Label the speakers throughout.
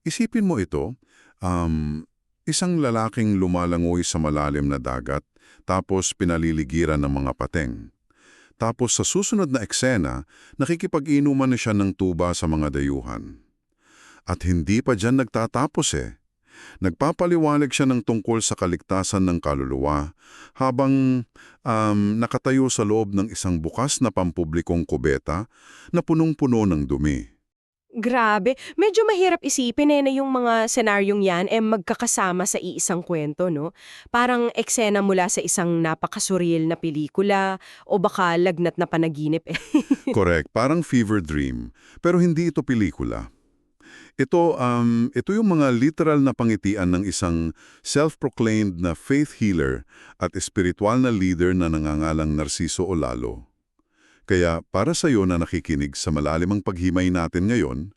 Speaker 1: Isipin mo ito, isang lalaking lumalangoy sa malalim na dagat, tapos pinaliligiran ng mga pateng. Tapos sa susunod na eksena, nakikipag-inuman na siya ng tuba sa mga dayuhan. At hindi pa dyan nagtatapos eh. Nagpapaliwanag siya ng tungkol sa kaligtasan ng kaluluwa habang nakatayo sa loob ng isang bukas na pampublikong kubeta na punong-puno ng dumi.
Speaker 2: Grabe, medyo mahirap isipin na yung mga senaryong yan magkakasama sa iisang kwento, no? Parang eksena mula sa isang napakasurreal na pelikula o baka lagnat na panaginip eh.
Speaker 1: Correct, parang fever dream. Pero hindi ito pelikula. Ito yung mga literal na pangitian ng isang self-proclaimed na faith healer at espiritual na leader na nangangalang Narciso Olalo. Kaya para sa iyo na nakikinig sa malalimang paghimay natin ngayon,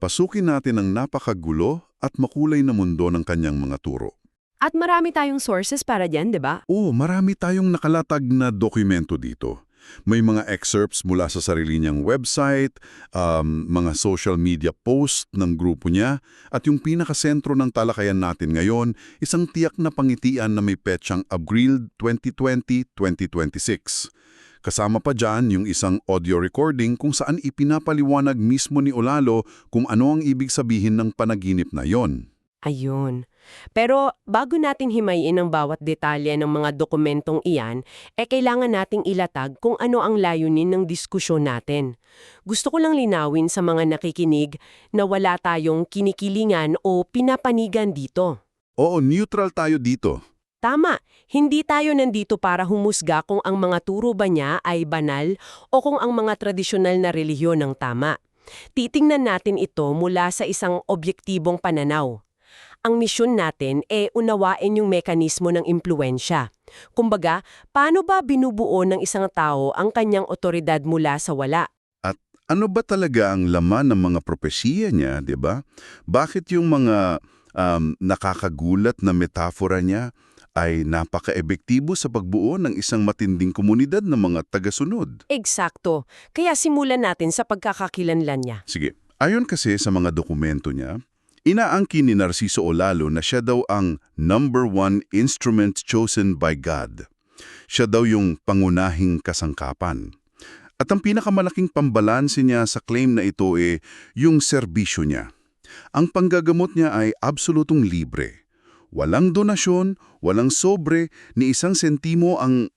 Speaker 1: pasukin natin ang napakagulo at makulay na mundo ng kanyang mga turo.
Speaker 2: At marami tayong sources para dyan, di ba?
Speaker 1: Oo, marami tayong nakalatag na dokumento dito. May mga excerpts mula sa sarili niyang website, mga social media post ng grupo niya, at yung pinakasentro ng talakayan natin ngayon, isang tiyak na pangitian na may petsang Abril 2020-2026. Kasama pa dyan yung isang audio recording kung saan ipinapaliwanag mismo ni Olalo kung ano ang ibig sabihin ng panaginip na yon.
Speaker 2: Ayun. Pero bago natin himayin ang bawat detalye ng mga dokumentong iyan, kailangan nating ilatag kung ano ang layunin ng diskusyon natin. Gusto ko lang linawin sa mga nakikinig na wala tayong kinikilingan o pinapanigan dito.
Speaker 1: Oo, neutral tayo dito.
Speaker 2: Tama, hindi tayo nandito para humusga kung ang mga turo ba niya ay banal o kung ang mga tradisyonal na relihiyon ang tama. Titingnan natin ito mula sa isang obyektibong pananaw. Ang misyon natin unawain yung mekanismo ng impluwensya. Kumbaga, paano ba binubuo ng isang tao ang kanyang otoridad mula sa wala?
Speaker 1: At ano ba talaga ang laman ng mga propesiya niya, di ba? Bakit yung mga nakakagulat na metafora niya ay napaka-ebektibo sa pagbuo ng isang matinding komunidad ng mga tagasunod?
Speaker 2: Eksakto. Kaya simulan natin sa pagkakakilanlan niya.
Speaker 1: Sige. Ayon kasi sa mga dokumento niya, inaangkin ni Narciso Olalo na siya daw ang number one instrument chosen by God. Siya daw yung pangunahing kasangkapan. At ang pinakamalaking pambalanse niya sa claim na ito yung serbisyo niya. Ang panggagamot niya ay absolutong libre. Walang donasyon, walang sobre, ni isang sentimo ang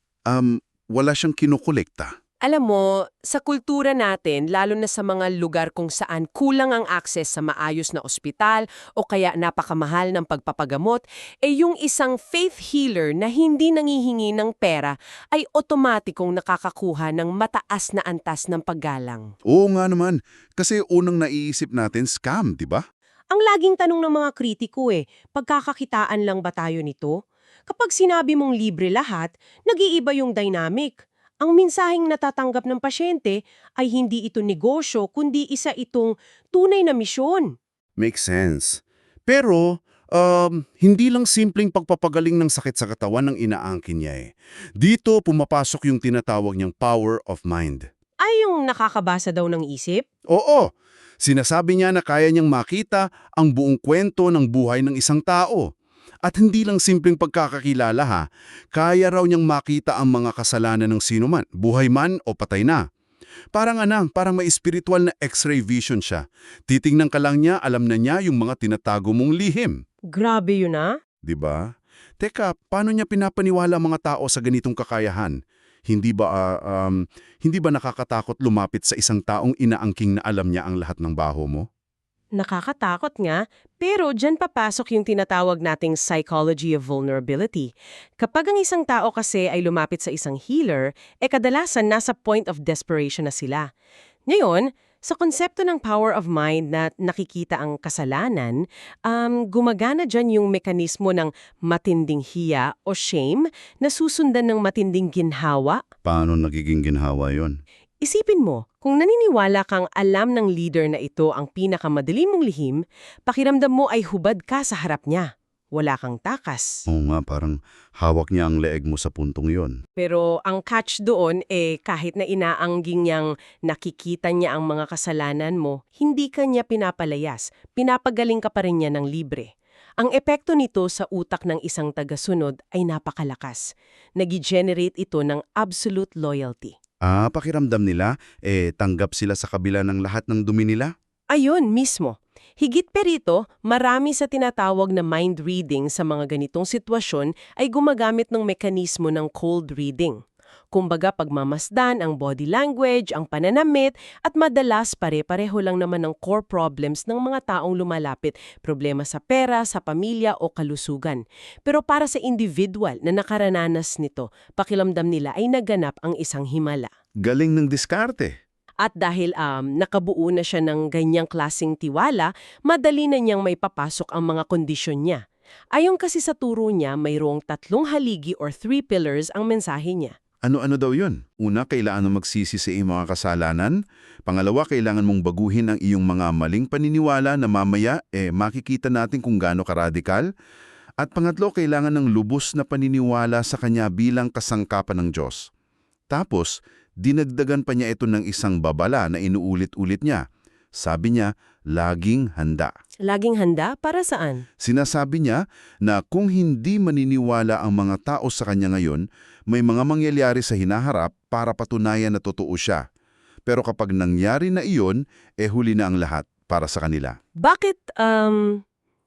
Speaker 1: wala siyang kinukolekta.
Speaker 2: Alam mo, sa kultura natin, lalo na sa mga lugar kung saan kulang ang akses sa maayos na ospital o kaya napakamahal ng pagpapagamot, yung isang faith healer na hindi nangihingi ng pera ay otomatikong nakakakuha ng mataas na antas ng paggalang.
Speaker 1: Oo nga naman, kasi unang naiisip natin scam, di ba?
Speaker 2: Ang laging tanong ng mga kritiko pagkakakitaan lang ba tayo nito? Kapag sinabi mong libre lahat, nag-iiba yung dynamic. Ang mensaheng natatanggap ng pasyente ay hindi ito negosyo kundi isa itong tunay na misyon.
Speaker 3: Makes sense. Pero, hindi lang simpleng pagpapagaling ng sakit sa katawan ang inaangkin niya Dito pumapasok yung tinatawag niyang power of mind.
Speaker 2: Ay yung nakakabasa daw ng isip?
Speaker 3: Oo, sinasabi niya na kaya niyang makita ang buong kwento ng buhay ng isang tao. At hindi lang simpleng pagkakakilala kaya raw niyang makita ang mga kasalanan ng sino man, buhay man o patay na. Parang may spiritual na x-ray vision siya. Titingnan ka lang niya, alam na niya yung mga tinatago mong lihim.
Speaker 2: Grabe yun
Speaker 3: Diba? Teka, paano niya pinapaniwala ang mga tao sa ganitong kakayahan? Hindi ba nakakatakot lumapit sa isang taong inaangking na alam niya ang lahat ng baho mo?
Speaker 2: Nakakatakot nga, pero dyan papasok yung tinatawag nating psychology of vulnerability. Kapag ang isang tao kasi ay lumapit sa isang healer, kadalasan nasa point of desperation na sila. Ngayon, sa konsepto ng power of mind na nakikita ang kasalanan, gumagana dyan yung mekanismo ng matinding hiya o shame na susundan ng matinding ginhawa.
Speaker 1: Paano nagiging ginhawa yon?
Speaker 2: Isipin mo, kung naniniwala kang alam ng leader na ito ang pinakamadali mong lihim, pakiramdam mo ay hubad ka sa harap niya. wala kang takas.
Speaker 3: Oo nga, parang hawak niya ang leeg mo sa puntong yon.
Speaker 2: Pero ang catch doon kahit na inaangging niyang nakikita niya ang mga kasalanan mo, hindi ka niya pinapalayas. Pinapagaling ka pa rin niya ng libre. Ang epekto nito sa utak ng isang tagasunod ay napakalakas. Nag-generate ito ng absolute loyalty.
Speaker 3: Pakiramdam nila, tanggap sila sa kabila ng lahat ng dumi nila?
Speaker 2: Ayun mismo. Higit pa rito, marami sa tinatawag na mind reading sa mga ganitong sitwasyon ay gumagamit ng mekanismo ng cold reading. Kumbaga pagmamasdan ang body language, ang pananamit, at madalas pare-pareho lang naman ang core problems ng mga taong lumalapit, problema sa pera, sa pamilya o kalusugan. Pero para sa individual na nakarananas nito, pakiramdam nila ay naganap ang isang himala.
Speaker 3: Galing ng diskarte.
Speaker 2: At dahil nakabuo na siya ng ganyang klaseng tiwala, madali na niyang may papasok ang mga kondisyon niya. Ayon kasi sa turo niya, mayroong 3 haligi or 3 pillars ang mensahe niya.
Speaker 3: Ano-ano daw yun? Una, kailangan mong magsisi sa iyong mga kasalanan. Pangalawa, kailangan mong baguhin ang iyong mga maling paniniwala na mamaya makikita natin kung gaano karadikal. At pangatlo, kailangan ng lubos na paniniwala sa Kanya bilang kasangkapan ng Diyos. Tapos, dinagdagan pa niya ito ng isang babala na inuulit-ulit niya. Sabi niya, laging handa.
Speaker 2: Laging handa? Para saan?
Speaker 3: Sinasabi niya na kung hindi maniniwala ang mga tao sa kanya ngayon, may mga mangyayari sa hinaharap para patunayan na totoo siya. Pero kapag nangyari na iyon, huli na ang lahat para sa kanila.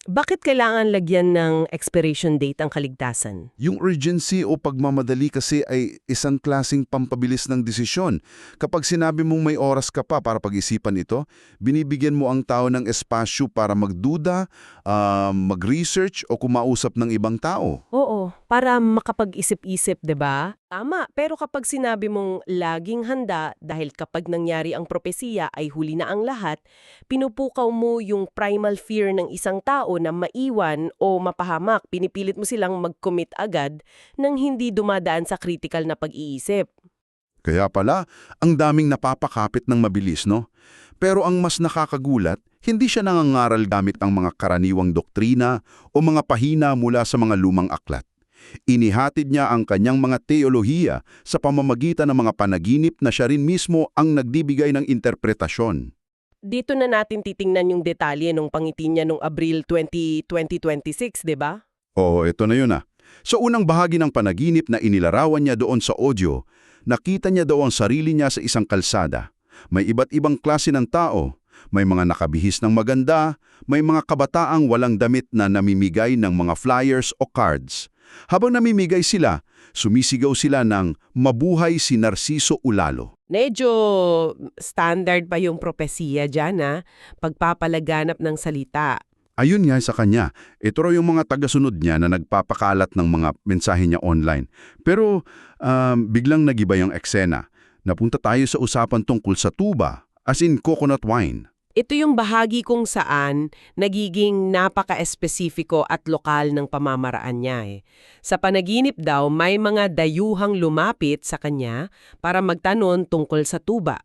Speaker 2: Bakit kailangan lagyan ng expiration date ang kaligtasan?
Speaker 3: Yung urgency o pagmamadali kasi ay isang klaseng pampabilis ng desisyon. Kapag sinabi mong may oras ka pa para pag-isipan ito, binibigyan mo ang tao ng espasyo para magduda, mag-research o kumausap ng ibang tao.
Speaker 2: Oo, para makapag-isip-isip, 'di ba? Tama, pero kapag sinabi mong laging handa dahil kapag nangyari ang propesiya ay huli na ang lahat, pinupukaw mo yung primal fear ng isang tao na maiwan o mapahamak. Pinipilit mo silang mag-commit agad nang hindi dumadaan sa critical na pag-iisip.
Speaker 3: Kaya pala, ang daming napapakapit ng mabilis, no? Pero ang mas nakakagulat, hindi siya nangangaral gamit ang mga karaniwang doktrina o mga pahina mula sa mga lumang aklat. Inihatid niya ang kanyang mga teolohiya sa pamamagitan ng mga panaginip na siya rin mismo ang nagbibigay ng interpretasyon.
Speaker 2: Dito na natin titingnan yung detalye nung pangiti niya nung Abril 20, 2026, 'di ba?
Speaker 3: Oo, ito na yun ah. Sa unang bahagi ng panaginip na inilarawan niya doon sa audio, nakita niya daw ang sarili niya sa isang kalsada. May iba't ibang klase ng tao. May mga nakabihis ng maganda, may mga kabataang walang damit na namimigay ng mga flyers o cards. Habang namimigay sila, sumisigaw sila ng mabuhay si Narciso Ulalo.
Speaker 2: Medyo standard pa yung propesiya dyan, pagpapalaganap ng salita.
Speaker 3: Ayun nga sa kanya, ito raw yung mga tagasunod niya na nagpapakalat ng mga mensahe niya online. Pero biglang nagiba yung eksena. Napunta tayo sa usapan tungkol sa tuba, as in coconut wine.
Speaker 2: Ito yung bahagi kung saan nagiging napaka-espesifiko at lokal ng pamamaraan niya. Sa panaginip daw, may mga dayuhang lumapit sa kanya para magtanong tungkol sa tuba.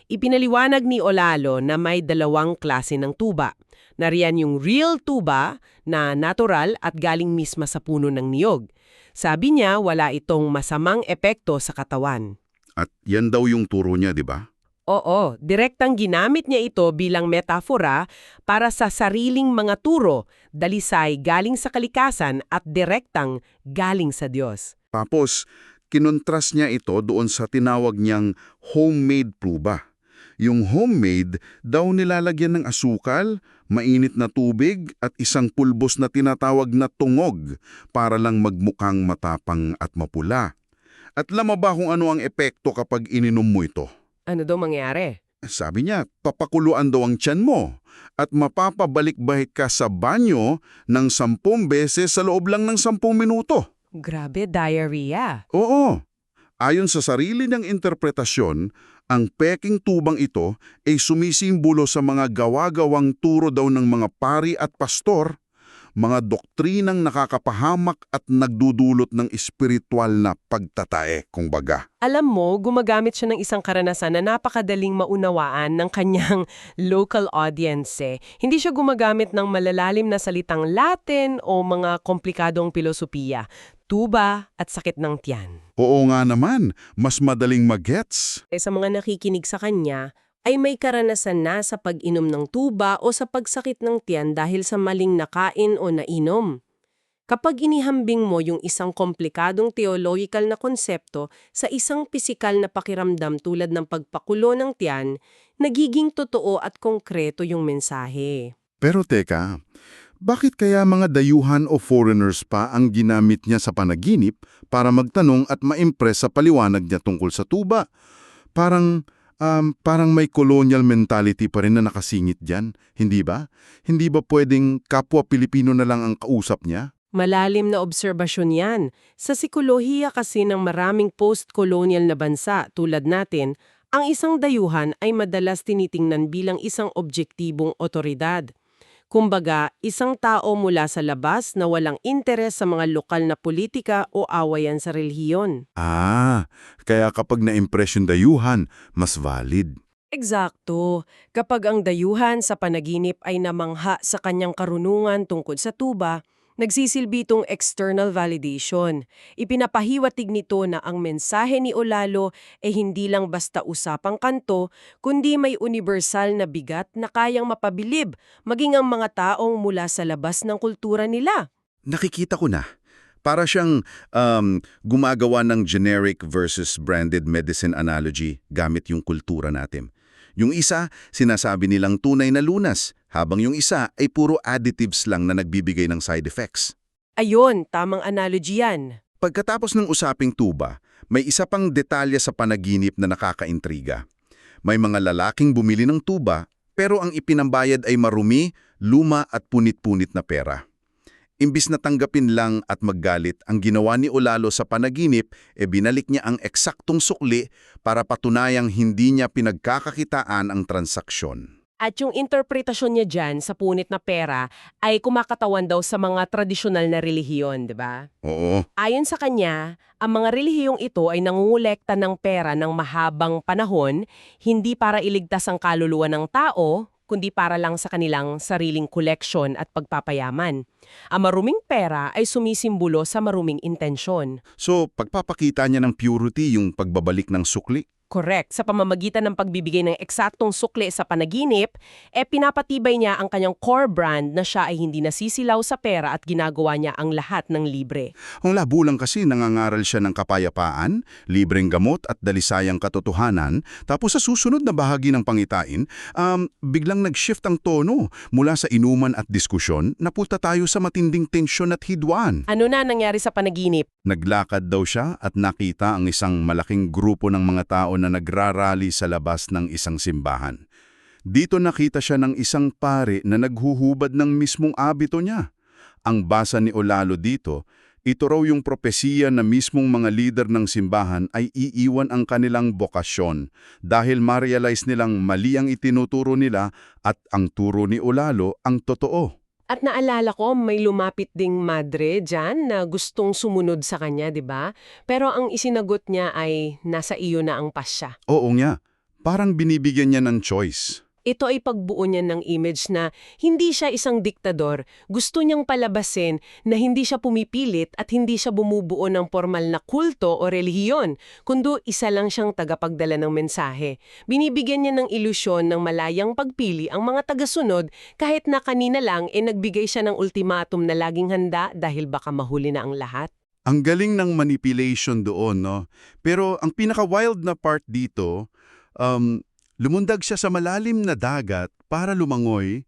Speaker 2: Ipinaliwanag ni Olalo na may 2 klase ng tuba. Nariyan yung real tuba na natural at galing misma sa puno ng niyog. Sabi niya wala itong masamang epekto sa katawan.
Speaker 3: At yan daw yung turo niya, di ba?
Speaker 2: Oo, direktang ginamit niya ito bilang metafora para sa sariling mga turo, dalisay galing sa kalikasan at direktang galing sa Diyos.
Speaker 3: Tapos, kinontras niya ito doon sa tinawag niyang homemade pruba. Yung homemade daw nilalagyan ng asukal, mainit na tubig at isang pulbos na tinatawag na tungog para lang magmukhang matapang at mapula. At lama ba kung ano ang epekto kapag ininom mo ito?
Speaker 2: Ano daw mangyari?
Speaker 3: Sabi niya, papakuluan daw ang tiyan mo at mapapabalik-balik ka sa banyo ng 10 beses sa loob lang ng 10 minuto.
Speaker 2: Grabe, diarrhea.
Speaker 3: Oo. Ayon sa sarili niyang interpretasyon, ang peking tubang ito ay sumisimbolo sa mga gawa-gawang turo daw ng mga pari at pastor,
Speaker 1: mga doktrinang nakakapahamak at nagdudulot ng espiritual na pagtatae, kumbaga.
Speaker 2: Alam mo, gumagamit siya ng isang karanasan na napakadaling maunawaan ng kanyang local audience. Hindi siya gumagamit ng malalalim na salitang Latin o mga komplikadong pilosopiya, tuba at sakit ng tiyan.
Speaker 1: Oo nga naman, mas madaling magets.
Speaker 2: Sa mga nakikinig sa kanya, ay may karanasan na sa pag-inom ng tuba o sa pagsakit ng tiyan dahil sa maling nakain o nainom. Kapag inihambing mo yung isang komplikadong theological na konsepto sa isang pisikal na pakiramdam tulad ng pagpakulo ng tiyan, nagiging totoo at konkreto yung mensahe.
Speaker 1: Pero teka, bakit kaya mga dayuhan o foreigners pa ang ginamit niya sa panaginip para magtanong at ma-impress sa paliwanag niya tungkol sa tuba? Parang may colonial mentality pa rin na nakasingit dyan, hindi ba? Hindi ba pwedeng kapwa Pilipino na lang ang kausap niya?
Speaker 2: Malalim na obserbasyon yan. Sa psikolohiya kasi ng maraming post-colonial na bansa tulad natin, ang isang dayuhan ay madalas tinitingnan bilang isang objektibong otoridad. Kumbaga, isang tao mula sa labas na walang interes sa mga lokal na politika o awayan sa relihiyon.
Speaker 1: Kaya kapag na-impress yung dayuhan, mas valid.
Speaker 2: Eksakto. Kapag ang dayuhan sa panaginip ay namangha sa kanyang karunungan tungkol sa tuba, nagsisilbi itong external validation. Ipinapahiwatig nito na ang mensahe ni Olalo ay hindi lang basta usapang kanto, kundi may universal na bigat na kayang mapabilib, maging ang mga taong mula sa labas ng kultura nila.
Speaker 1: Nakikita ko na. Para siyang gumagawa ng generic versus branded medicine analogy gamit yung kultura natin. Yung isa, sinasabi nilang tunay na lunas, habang yung isa ay puro additives lang na nagbibigay ng side effects.
Speaker 2: Ayon, tamang analogy yan.
Speaker 1: Pagkatapos ng usaping tuba, may isa pang detalye sa panaginip na nakakaintriga. May mga lalaking bumili ng tuba, pero ang ipinambayad ay marumi, luma at punit-punit na pera. Imbis na tanggapin lang at maggalit, ang ginawa ni Olalo sa panaginip, binalik niya ang eksaktong sukli para patunayang hindi niya pinagkakakitaan ang transaksyon.
Speaker 2: At yung interpretasyon niya dyan sa punit na pera ay kumakatawan daw sa mga tradisyonal na relihiyon, di ba?
Speaker 1: Oo.
Speaker 2: Ayon sa kanya, ang mga relihiyong ito ay nangungulekta ng pera ng mahabang panahon, hindi para iligtas ang kaluluwa ng tao, kundi para lang sa kanilang sariling koleksyon at pagpapayaman. Ang maruming pera ay sumisimbolo sa maruming intensyon.
Speaker 1: So, pagpapakita niya ng purity yung pagbabalik ng sukli?
Speaker 2: Correct. Sa pamamagitan ng pagbibigay ng eksaktong sukli sa panaginip, pinapatibay niya ang kanyang core brand na siya ay hindi nasisilaw sa pera at ginagawa niya ang lahat ng libre.
Speaker 1: Ang labo lang kasi nangangaral siya ng kapayapaan, libreng gamot at dalisayang katotohanan, tapos sa susunod na bahagi ng pangitain, biglang nag-shift ang tono mula sa inuman at diskusyon, napunta tayo sa matinding tensyon at hidwaan.
Speaker 2: Ano na nangyari sa panaginip?
Speaker 1: Naglakad daw siya at nakita ang isang malaking grupo ng mga tao na nagrarally sa labas ng isang simbahan. Dito nakita siya ng isang pare na naghuhubad ng mismong abito niya. Ang basa ni Olalo dito, ito raw yung propesiya na mismong mga leader ng simbahan ay iiwan ang kanilang bokasyon dahil ma-realize nilang mali ang itinuturo nila at ang turo ni Olalo ang totoo.
Speaker 2: At naalala ko, may lumapit ding madre dyan na gustong sumunod sa kanya, di ba? Pero ang isinagot niya ay nasa iyo na ang pasya.
Speaker 1: Oo nga, parang binibigyan niya ng choice.
Speaker 2: Ito ay pagbuo niya ng image na hindi siya isang diktador. Gusto niyang palabasin na hindi siya pumipilit at hindi siya bumubuo ng formal na kulto o relihiyon, kundi isa lang siyang tagapagdala ng mensahe. Binibigyan niya ng ilusyon ng malayang pagpili ang mga tagasunod kahit na kanina lang nagbigay siya ng ultimatum na laging handa dahil baka mahuli na ang lahat.
Speaker 1: Ang galing ng manipulation doon, no? Pero ang pinaka-wild na part dito, lumundag siya sa malalim na dagat para lumangoy,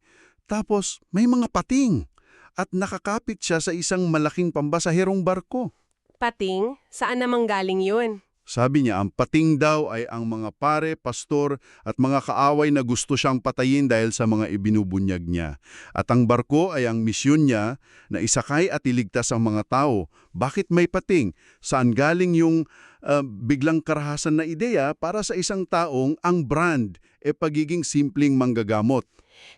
Speaker 1: tapos may mga pating at nakakapit siya sa isang malaking pambasaherong barko.
Speaker 2: Pating? Saan namang galing yun?
Speaker 1: Sabi niya, ang pating daw ay ang mga pare, pastor at mga kaaway na gusto siyang patayin dahil sa mga ibinubunyag niya. At ang barko ay ang misyon niya na isakay at iligtas ang mga tao. Bakit may pating? Saan galing yung biglang karahasan na ideya para sa isang taong ang brand pagiging simpleng manggagamot?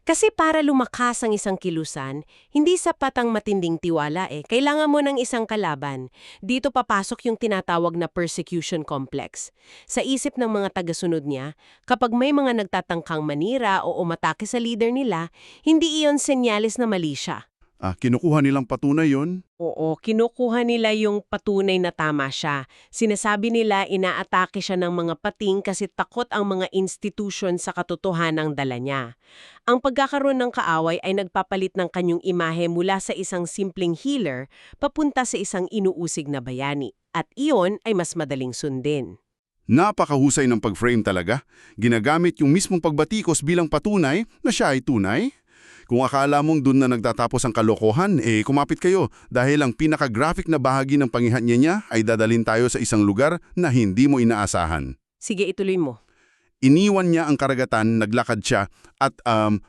Speaker 2: Kasi para lumakas ang isang kilusan, hindi sapat ang matinding tiwala eh. Kailangan mo ng isang kalaban. Dito papasok yung tinatawag na persecution complex. Sa isip ng mga tagasunod niya, kapag may mga nagtatangkang manira o umatake sa leader nila, hindi iyon senyales na mali siya.
Speaker 3: Kinukuha nilang patunay yon.
Speaker 2: Oo, kinukuha nila yung patunay na tama siya. Sinasabi nila inaatake siya ng mga pating kasi takot ang mga institusyon sa katotohanang dala niya. Ang pagkakaroon ng kaaway ay nagpapalit ng kanyang imahe mula sa isang simpleng healer papunta sa isang inuusig na bayani. At iyon ay mas madaling sundin.
Speaker 3: Napakahusay ng pag-frame talaga. Ginagamit yung mismong pagbatikos bilang patunay na siya ay tunay. Kung akala mong dun na nagtatapos ang kalokohan, kumapit kayo dahil ang pinaka-graphic na bahagi ng pangihatnya niya ay dadalhin tayo sa isang lugar na hindi mo inaasahan.
Speaker 2: Sige, ituloy mo.
Speaker 3: Iniwan niya ang karagatan, naglakad siya at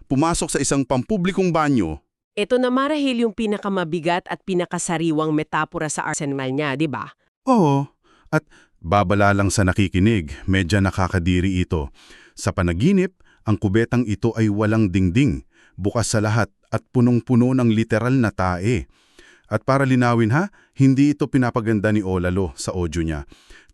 Speaker 3: pumasok sa isang pampublikong banyo.
Speaker 2: Ito na marahil yung pinakamabigat at pinakasariwang metapora sa arsenal niya, di ba?
Speaker 3: Oo, at babala lang sa nakikinig, medyo nakakadiri ito. Sa panaginip, ang kubetang ito ay walang dingding, bukas sa lahat at punong-puno ng literal na tae. At para linawin hindi ito pinapaganda ni Olalo sa audio niya.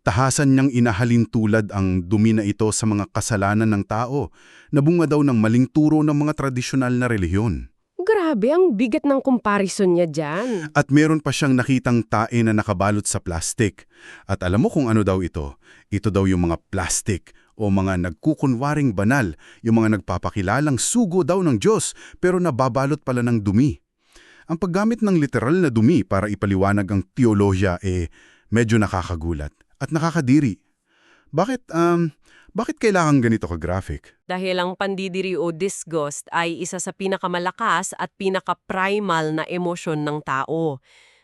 Speaker 3: Tahasan niyang inahalin tulad ang dumi na ito sa mga kasalanan ng tao, na bunga daw ng maling turo ng mga tradisyonal na relihiyon.
Speaker 2: Grabe, ang bigat ng comparison niya dyan.
Speaker 3: At meron pa siyang nakitang tae na nakabalot sa plastik. At alam mo kung ano daw ito? Ito daw yung mga plastik o mga nagkukunwaring banal, yung mga nagpapakilalang sugo daw ng Diyos pero nababalot pala ng dumi. Ang paggamit ng literal na dumi para ipaliwanag ang teolohiya medyo nakakagulat at nakakadiri. Bakit kailangan ganito ka-graphic?
Speaker 2: Dahil ang pandidiri o disgust ay isa sa pinakamalakas at pinaka-primal na emosyon ng tao.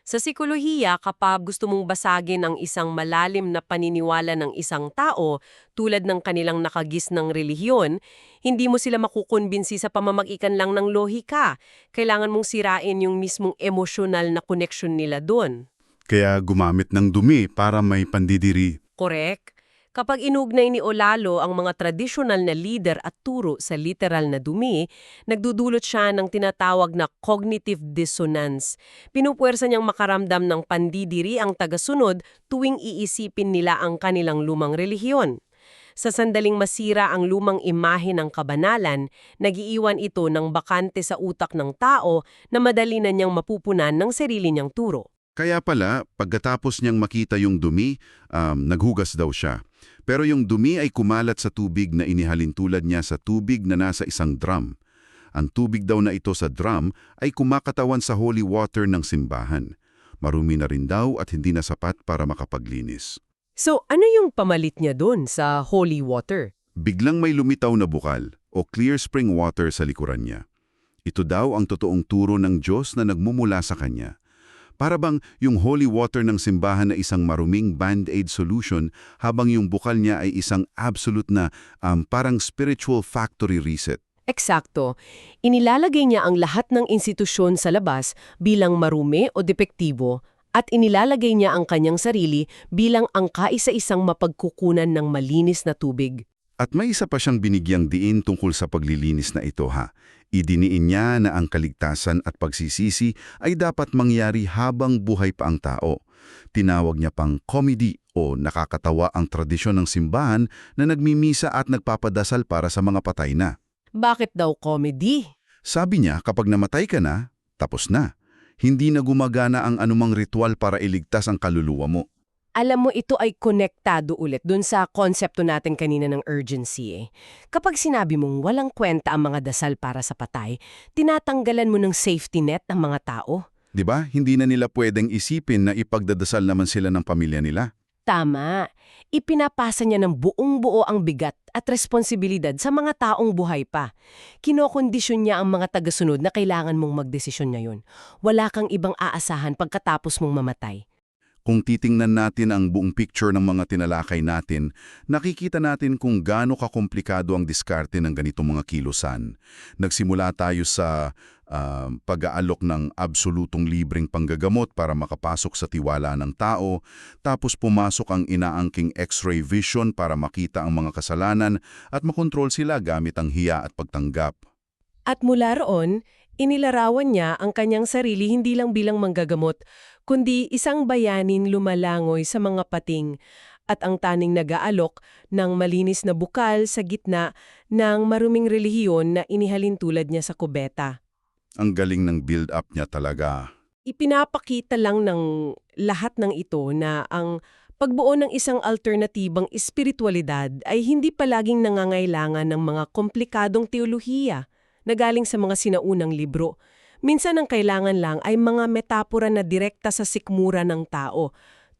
Speaker 2: Sa psikolohiya, kapag gusto mong basagin ang isang malalim na paniniwala ng isang tao, tulad ng kanilang nakagis ng relihiyon, hindi mo sila makukumbinsi sa pamamagitan lang ng lohika. Kailangan mong sirain yung mismong emosyonal na connection nila doon.
Speaker 3: Kaya gumamit ng dumi para may pandidiri.
Speaker 2: Correct? Kapag inugnay ni Olalo ang mga tradisyonal na leader at turo sa literal na dumi, nagdudulot siya ng tinatawag na cognitive dissonance. Pinupuwersa niyang makaramdam ng pandidiri ang tagasunod tuwing iisipin nila ang kanilang lumang relihiyon. Sa sandaling masira ang lumang imahe ng kabanalan, nagiiwan ito ng bakante sa utak ng tao na madali na niyang mapupunan ng sarili niyang turo.
Speaker 3: Kaya pala, pagkatapos niyang makita yung dumi, naghugas daw siya. Pero yung dumi ay kumalat sa tubig na inihalin tulad niya sa tubig na nasa isang drum. Ang tubig daw na ito sa drum ay kumakatawan sa holy water ng simbahan. Marumi na rin daw at hindi na sapat para makapaglinis.
Speaker 2: So, ano yung pamalit niya doon sa holy water?
Speaker 3: Biglang may lumitaw na bukal o clear spring water sa likuran niya. Ito daw ang totoong turo ng Diyos na nagmumula sa kanya. Para bang yung holy water ng simbahan na isang maruming band-aid solution habang yung bukal niya ay isang absolute na parang spiritual factory reset.
Speaker 2: Eksakto. Inilalagay niya ang lahat ng institusyon sa labas bilang marumi o depektibo at inilalagay niya ang kanyang sarili bilang ang kaisa-isang mapagkukunan ng malinis na tubig.
Speaker 3: At may isa pa siyang binigyang diin tungkol sa paglilinis na ito Idiniin niya na ang kaligtasan at pagsisisi ay dapat mangyari habang buhay pa ang tao. Tinawag niya pang comedy o nakakatawa ang tradisyon ng simbahan na nagmimisa at nagpapadasal para sa mga patay na.
Speaker 2: Bakit daw comedy?
Speaker 3: Sabi niya kapag namatay ka na, tapos na. Hindi na gumagana ang anumang ritual para iligtas ang kaluluwa mo.
Speaker 2: Alam mo, ito ay konektado ulit dun sa konsepto natin kanina ng urgency. Kapag sinabi mong walang kwenta ang mga dasal para sa patay, tinatanggalan mo ng safety net ng mga tao.
Speaker 3: 'Di ba? Hindi na nila pwedeng isipin na ipagdadasal naman sila ng pamilya nila.
Speaker 2: Tama. Ipinapasa niya ng buong-buo ang bigat at responsibilidad sa mga taong buhay pa. Kinokondisyon niya ang mga tagasunod na kailangan mong magdesisyon ngayon. Wala kang ibang aasahan pagkatapos mong mamatay.
Speaker 3: Kung titingnan natin ang buong picture ng mga tinalakay natin, nakikita natin kung gaano kakomplikado ang diskarte ng ganitong mga kilusan. Nagsimula tayo sa pag-aalok ng absolutong libreng panggagamot para makapasok sa tiwala ng tao, tapos pumasok ang inaangking X-ray vision para makita ang mga kasalanan at makontrol sila gamit ang hiya at pagtanggap.
Speaker 2: At mula roon, inilarawan niya ang kanyang sarili hindi lang bilang manggagamot, kundi isang bayanin lumalangoy sa mga pating at ang taning nag-aalok ng malinis na bukal sa gitna ng maruming relihiyon na inihalin tulad niya sa kubeta.
Speaker 1: Ang galing ng build-up niya talaga.
Speaker 2: Ipinapakita lang ng lahat ng ito na ang pagbuo ng isang alternatibang espiritualidad ay hindi palaging nangangailangan ng mga komplikadong teolohiya na galing sa mga sinaunang libro. Minsan ang kailangan lang ay mga metapora na direkta sa sikmura ng tao.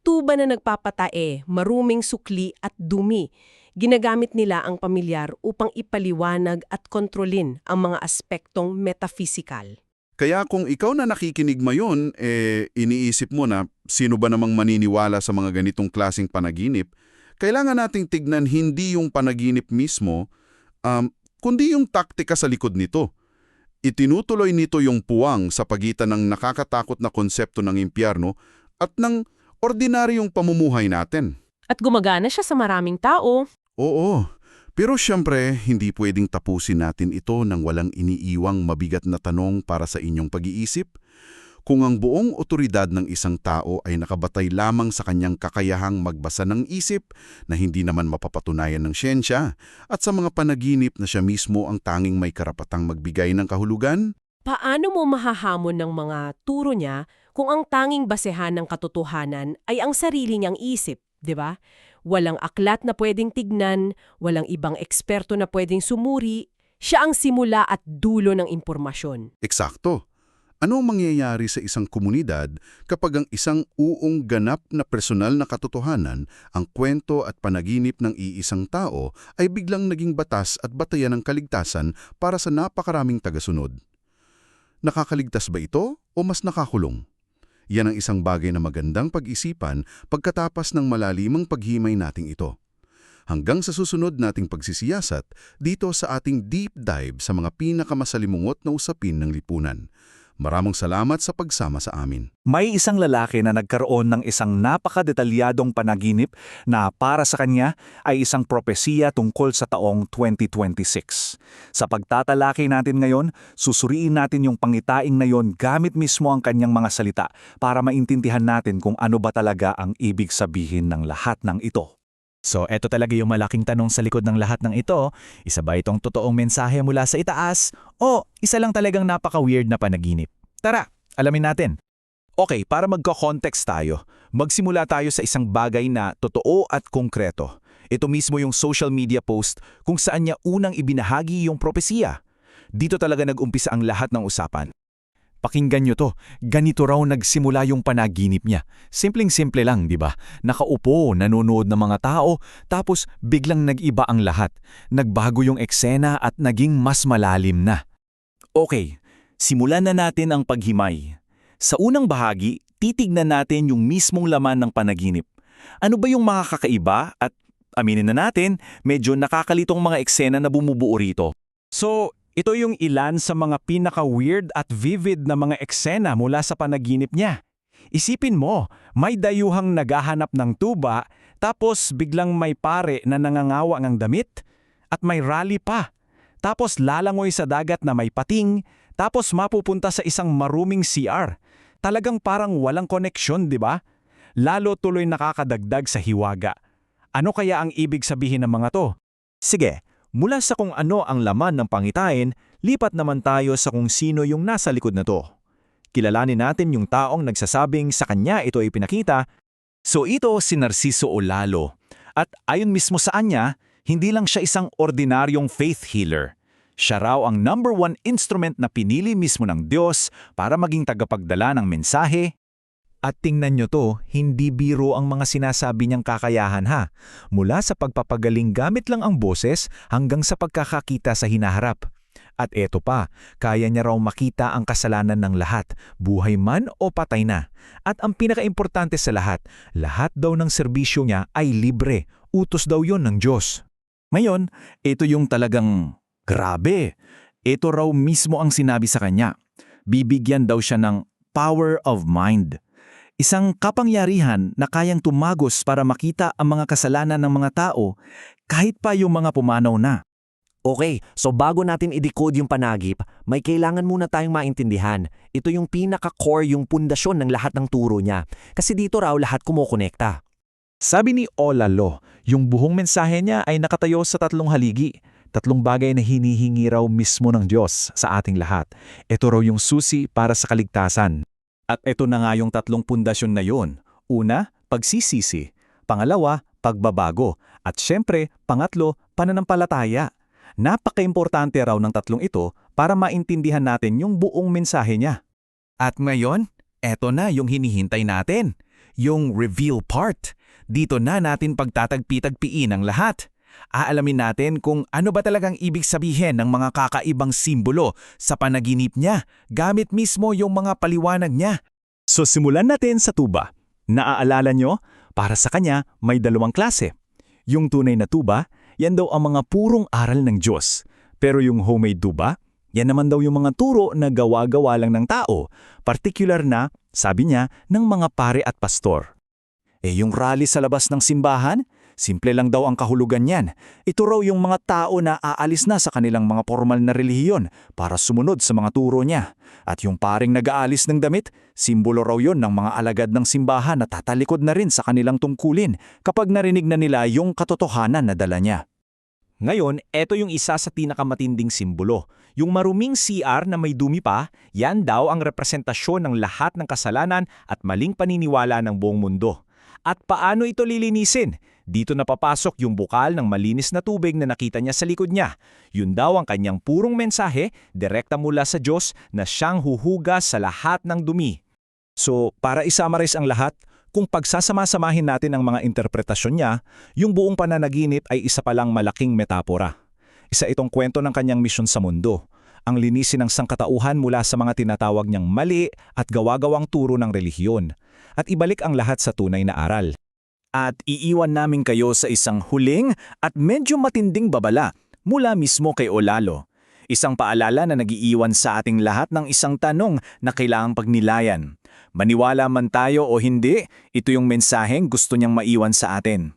Speaker 2: Tuba na nagpapatae, maruming sukli at dumi. Ginagamit nila ang pamilyar upang ipaliwanag at kontrolin ang mga aspektong metaphysical.
Speaker 1: Kaya kung ikaw na nakikinig ngayon, iniisip mo na sino ba namang maniniwala sa mga ganitong klaseng panaginip, kailangan nating tignan hindi yung panaginip mismo, kundi yung taktika sa likod nito. Itinutuloy nito yung puwang sa pagitan ng nakakatakot na konsepto ng impyerno at ng ordinaryong pamumuhay natin.
Speaker 2: At gumagana siya sa maraming tao.
Speaker 1: Oo, pero siyempre, hindi pwedeng tapusin natin ito nang walang iniiwang mabigat na tanong para sa inyong pag-iisip. Kung ang buong otoridad ng isang tao ay nakabatay lamang sa kanyang kakayahang magbasa ng isip na hindi naman mapapatunayan ng siyensya at sa mga panaginip na siya mismo ang tanging may karapatang magbigay ng kahulugan,
Speaker 2: Paano mo mahahamon ng mga turo niya kung ang tanging basehan ng katotohanan ay ang sarili niyang isip, di ba? Walang aklat na pwedeng tignan, walang ibang eksperto na pwedeng sumuri, siya ang simula at dulo ng impormasyon.
Speaker 1: eksakto. Ano ang mangyayari sa isang komunidad kapag ang isang uong ganap na personal na katotohanan, ang kwento at panaginip ng iisang tao ay biglang naging batas at batayan ng kaligtasan para sa napakaraming tagasunod? Nakakaligtas ba ito o mas nakakulong? Yan ang isang bagay na magandang pag-isipan pagkatapos ng malalimang paghimay nating ito. Hanggang sa susunod nating pagsisiyasat dito sa ating deep dive sa mga pinakamasalimungot na usapin ng lipunan. Maraming salamat sa pagsama sa amin.
Speaker 4: May isang lalaki na nagkaroon ng isang napakadetalyadong panaginip na para sa kanya ay isang propesiya tungkol sa taong 2026. Sa pagtatalakay natin ngayon, susuriin natin yung pangitaing na yon gamit mismo ang kanyang mga salita para maintindihan natin kung ano ba talaga ang ibig sabihin ng lahat ng ito.
Speaker 5: So, eto talaga yung malaking tanong sa likod ng lahat ng ito. Isa ba itong totoong mensahe mula sa itaas o isa lang talagang napaka-weird na panaginip? Tara, alamin natin. Okay, para magko-context tayo, magsimula tayo sa isang bagay na totoo at konkreto. Ito mismo yung social media post kung saan niya unang ibinahagi yung propesiya. Dito talaga nag-umpisa ang lahat ng usapan. Pakinggan nyo to, ganito raw nagsimula yung panaginip niya. Simpleng-simple lang, di ba? Nakaupo, nanonood ng mga tao, tapos biglang nag-iba ang lahat. Nagbago yung eksena at naging mas malalim na. Okay, simulan na natin ang paghimay. Sa unang bahagi, titignan natin yung mismong laman ng panaginip. Ano ba yung makakaiba at aminin na natin, medyo nakakalitong mga eksena na bumubuo rito. So, ito yung ilan sa mga pinaka-weird at vivid na mga eksena mula sa panaginip niya. Isipin mo, may dayuhang naghahanap ng tuba, tapos biglang may pare na nangangawa ng damit, at may rally pa. Tapos lalangoy sa dagat na may pating, tapos mapupunta sa isang maruming CR. Talagang parang walang koneksyon, di ba? Lalo tuloy nakakadagdag sa hiwaga. Ano kaya ang ibig sabihin ng mga to? Sige. Mula sa kung ano ang laman ng pangitain, lipat naman tayo sa kung sino yung nasa likod na to. Kilalanin natin yung taong nagsasabing sa kanya ito ay pinakita. So ito si Narciso o Lalo. At ayon mismo sa kanya, hindi lang siya isang ordinaryong faith healer. Siya raw ang #1 instrument na pinili mismo ng Diyos para maging tagapagdala ng mensahe. At tingnan nyo to, hindi biro ang mga sinasabi niyang kakayahan ha. Mula sa pagpapagaling gamit lang ang boses hanggang sa pagkakakita sa hinaharap. At eto pa, kaya niya raw makita ang kasalanan ng lahat, buhay man o patay na. At ang pinakaimportante sa lahat daw ng serbisyo niya ay libre, utos daw yon ng Diyos. Ngayon, ito yung talagang grabe. Ito raw mismo ang sinabi sa kanya. Bibigyan daw siya ng power of mind. Isang kapangyarihan na kayang tumagos para makita ang mga kasalanan ng mga tao kahit pa yung mga pumanaw na.
Speaker 6: Okay, so bago natin i-decode yung panagip, may kailangan muna tayong maintindihan. Ito yung pinaka-core, yung pundasyon ng lahat ng turo niya. Kasi dito raw lahat kumokonekta.
Speaker 4: Sabi ni Olalo, yung buhong mensahe niya ay nakatayo sa 3 haligi. 3 bagay na hinihingi raw mismo ng Diyos sa ating lahat. Ito raw yung susi para sa kaligtasan. At ito na nga yung 3 pundasyon na yun. Una, pagsisisi. Pangalawa, pagbabago. At syempre, pangatlo, pananampalataya. Napaka-importante raw ng 3 ito para maintindihan natin yung buong mensahe niya.
Speaker 5: At ngayon, eto na yung hinihintay natin. Yung reveal part. Dito na natin pagtatagpi-tagpiin ang lahat. Aalamin natin kung ano ba talagang ibig sabihin ng mga kakaibang simbolo sa panaginip niya, gamit mismo yung mga paliwanag niya.
Speaker 4: So simulan natin sa tuba. Naaalala nyo? Para sa kanya, may 2 klase. Yung tunay na tuba, yan daw ang mga purong aral ng Diyos. Pero yung homemade tuba, yan naman daw yung mga turo na gawa-gawa lang ng tao, partikular na, sabi niya, ng mga pare at pastor. Yung rally sa labas ng simbahan, simple lang daw ang kahulugan niyan. Ito raw yung mga tao na aalis na sa kanilang mga formal na relihiyon para sumunod sa mga turo niya. At yung paring nag-aalis ng damit, simbolo raw yon ng mga alagad ng simbahan na tatalikod na rin sa kanilang tungkulin kapag narinig na nila yung katotohanan na dala niya.
Speaker 5: Ngayon, eto yung isa sa pinakamatinding simbolo. Yung maruming CR na may dumi pa, yan daw ang representasyon ng lahat ng kasalanan at maling paniniwala ng buong mundo. At paano ito lilinisin? Dito napapasok yung bukal ng malinis na tubig na nakita niya sa likod niya. Yun daw ang kanyang purong mensahe, direkta mula sa Diyos na siyang huhugas sa lahat ng dumi.
Speaker 4: So, para i-summarize ang lahat, kung pagsasama-samahin natin ang mga interpretasyon niya, yung buong pananaginip ay isa palang malaking metapora. Isa itong kwento ng kanyang misyon sa mundo. Ang linisin ng sangkatauhan mula sa mga tinatawag niyang mali at gawa-gawang turo ng relihiyon. At ibalik ang lahat sa tunay na aral. At iiwan namin kayo sa isang huling at medyo matinding babala mula mismo kay Olalo. Isang paalala na nagiiwan sa ating lahat ng isang tanong na kailangang pagnilayan. Maniwala man tayo o hindi, ito yung mensaheng gusto niyang maiwan sa atin.